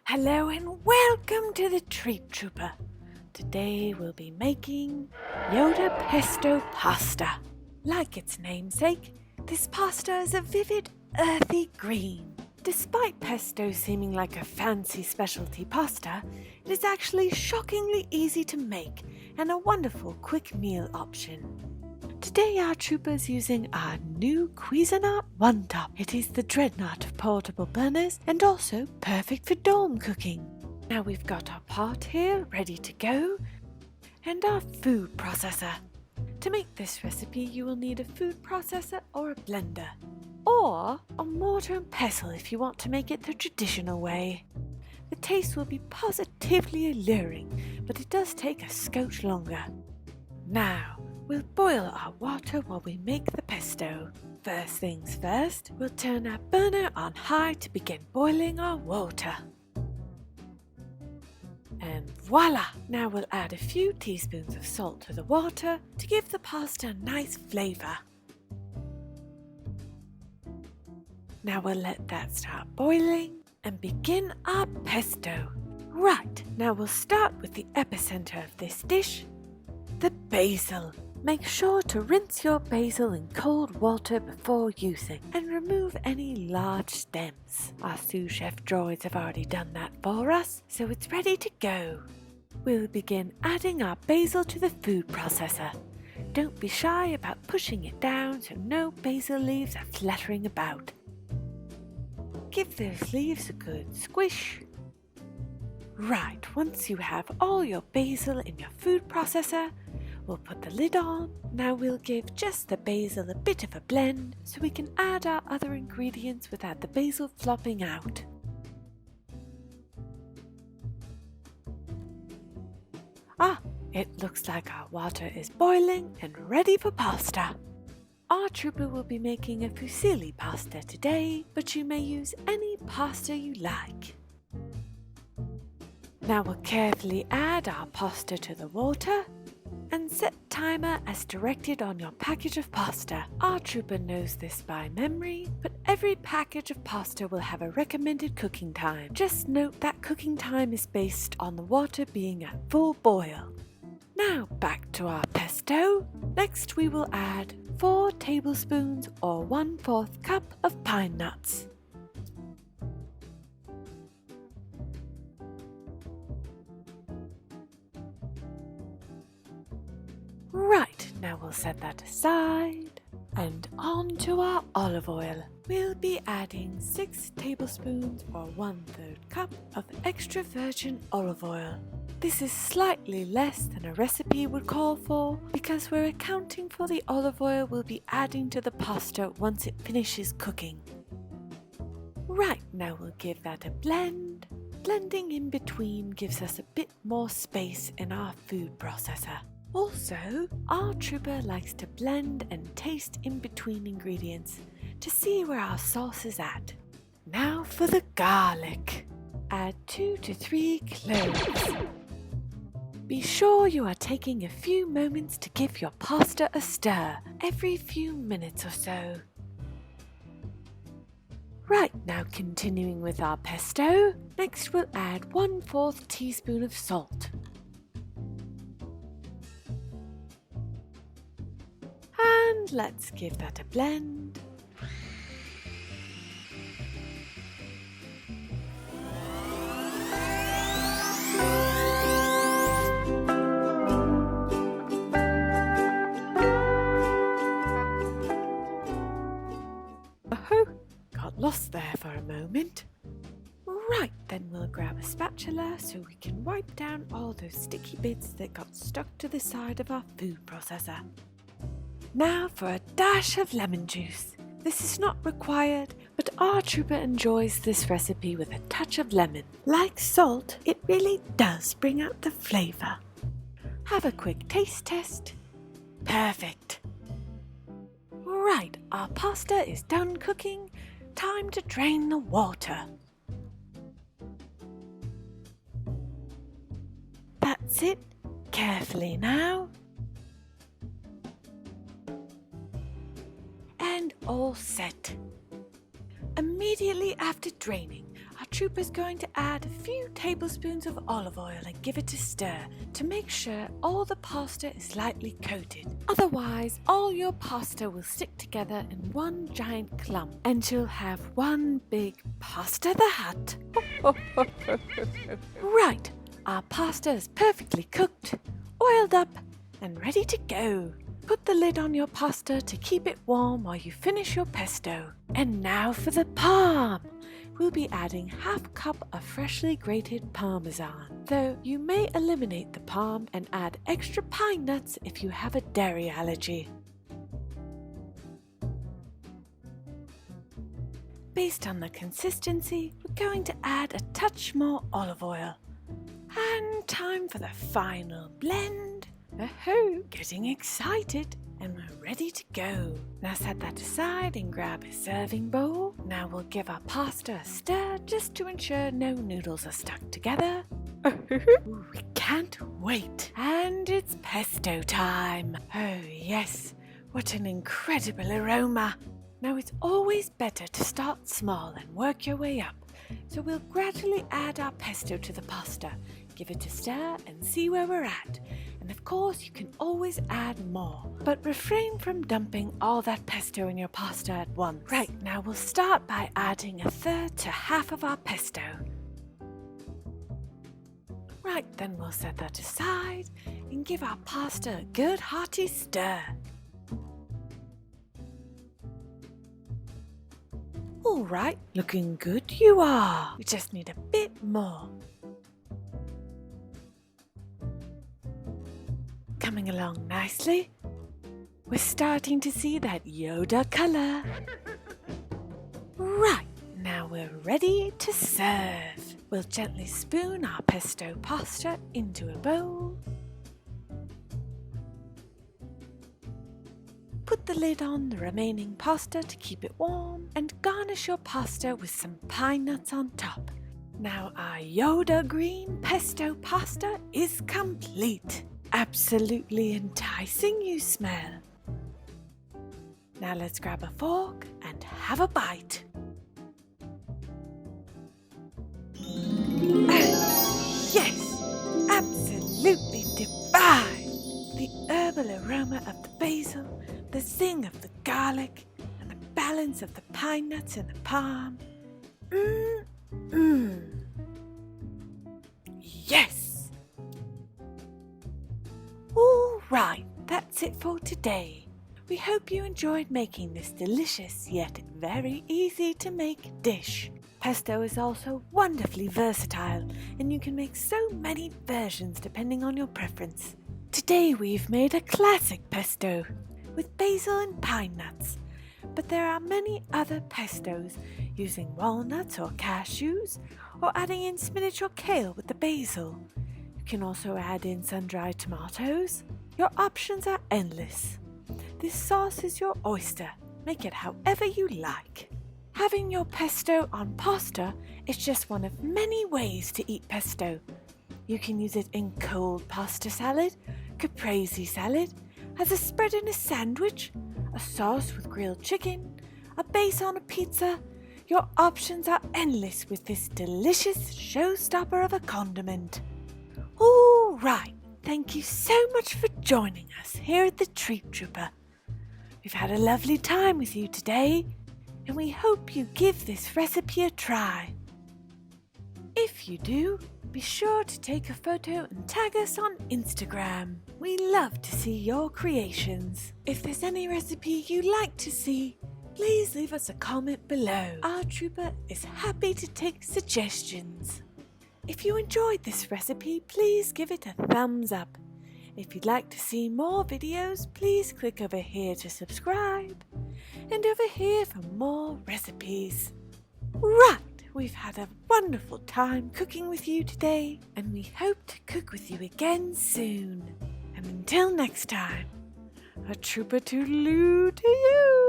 Hello and welcome to the Treat Trooper. Today we'll be making Yoda pesto pasta. Like its namesake, this pasta is a vivid, earthy green. Despite pesto seeming like a fancy specialty pasta, it is actually shockingly easy to make and a wonderful quick meal option. Today our trooper's using our new Cuisinart One Top. It is the dreadnought of portable burners and also perfect for dorm cooking. Now we've got our pot here ready to go and our food processor. To make this recipe you will need a food processor or a blender, or a mortar and pestle if you want to make it the traditional way. The taste will be positively alluring, but it does take a scotch longer. Now, we'll boil our water while we make the pesto. First things first, we'll turn our burner on high to begin boiling our water. And voila! Now we'll add a few teaspoons of salt to the water to give the pasta a nice flavour. Now we'll let that start boiling and begin our pesto. Right, now we'll start with the epicenter of this dish, the basil. Make sure to rinse your basil in cold water before using and remove any large stems. Our sous chef droids have already done that for us, so it's ready to go. We'll begin adding our basil to the food processor. Don't be shy about pushing it down so no basil leaves are fluttering about. Give those leaves a good squish. Right, once you have all your basil in your food processor, we'll put the lid on. Now we'll give just the basil a bit of a blend so we can add our other ingredients without the basil flopping out. It looks like our water is boiling and ready for pasta. Our trooper will be making a fusilli pasta today, but you may use any pasta you like. Now we'll carefully add our pasta to the water and set timer as directed on your package of pasta. Our trooper knows this by memory, but every package of pasta will have a recommended cooking time. Just note that cooking time is based on the water being at full boil. Now back to our pesto. Next we will add 4 tablespoons or 1/4 cup of pine nuts. Right, now we'll set that aside. And on to our olive oil. We'll be adding 6 tablespoons or 1/3 cup of extra virgin olive oil. This is slightly less than a recipe would call for because we're accounting for the olive oil we'll be adding to the pasta once it finishes cooking. Right, now we'll give that a blend. Blending in between gives us a bit more space in our food processor. Also, our trooper likes to blend and taste in between ingredients to see where our sauce is at. Now for the garlic. Add 2 to 3 cloves. Be sure you are taking a few moments to give your pasta a stir every few minutes or so. Right, now continuing with our pesto, next we'll add 1/4 teaspoon of salt. And let's give that a blend. Oh, got lost there for a moment. Right, then we'll grab a spatula so we can wipe down all those sticky bits that got stuck to the side of our food processor. Now for a dash of lemon juice. This is not required, but our trooper enjoys this recipe with a touch of lemon. Like salt, it really does bring out the flavour. Have a quick taste test. Perfect. Right, our pasta is done cooking. Time to drain the water. That's it. Carefully now. And all set. Immediately after draining, our Trooper's going to add a few tablespoons of olive oil and give it a stir to make sure all the pasta is lightly coated. Otherwise, all your pasta will stick together in one giant clump and you'll have one big Pasta the Hut. Right, our pasta is perfectly cooked, oiled up and ready to go. Put the lid on your pasta to keep it warm while you finish your pesto. And now for the parm. We'll be adding half cup of freshly grated parmesan, though you may eliminate the parm and add extra pine nuts if you have a dairy allergy. Based on the consistency, we're going to add a touch more olive oil. And time for the final blend. Oh, getting excited, and we're ready to go. Now set that aside and grab a serving bowl. Now we'll give our pasta a stir just to ensure no noodles are stuck together. Ooh, we can't wait. And it's pesto time. Oh yes, what an incredible aroma. Now it's always better to start small and work your way up. So we'll gradually add our pesto to the pasta. Give it a stir and see where we're at. And of course you can always add more, but refrain from dumping all that pesto in your pasta at once. Right, now we'll start by adding a third to half of our pesto. Right, then we'll set that aside and give our pasta a good hearty stir. All right, looking good you are. We just need a bit more. Coming along nicely. We're starting to see that Yoda color. Right, now we're ready to serve. We'll gently spoon our pesto pasta into a bowl. Put the lid on the remaining pasta to keep it warm and garnish your pasta with some pine nuts on top. Now our Yoda green pesto pasta is complete. Absolutely enticing, you smell. Now let's grab a fork and have a bite. Yes, absolutely divine. The herbal aroma of the basil, the zing of the garlic, and the balance of the pine nuts and the parm. Yes. All right, that's it for today. We hope you enjoyed making this delicious yet very easy to make dish. Pesto is also wonderfully versatile and you can make so many versions depending on your preference. Today we've made a classic pesto with basil and pine nuts, but there are many other pestos using walnuts or cashews or adding in spinach or kale with the basil. You can also add in sun-dried tomatoes. Your options are endless. This sauce is your oyster. Make it however you like. Having your pesto on pasta is just one of many ways to eat pesto. You can use it in cold pasta salad, caprese salad, as a spread in a sandwich, a sauce with grilled chicken, a base on a pizza. Your options are endless with this delicious showstopper of a condiment. All right, thank you so much for joining us here at the Treat Trooper. We've had a lovely time with you today, and we hope you give this recipe a try. If you do, be sure to take a photo and tag us on Instagram. We love to see your creations. If there's any recipe you'd like to see, please leave us a comment below. Our trooper is happy to take suggestions. If you enjoyed this recipe, please give it a thumbs up. If you'd like to see more videos, please click over here to subscribe and over here for more recipes. Right, we've had a wonderful time cooking with you today, and we hope to cook with you again soon. And until next time, a trooper toodaloo to you.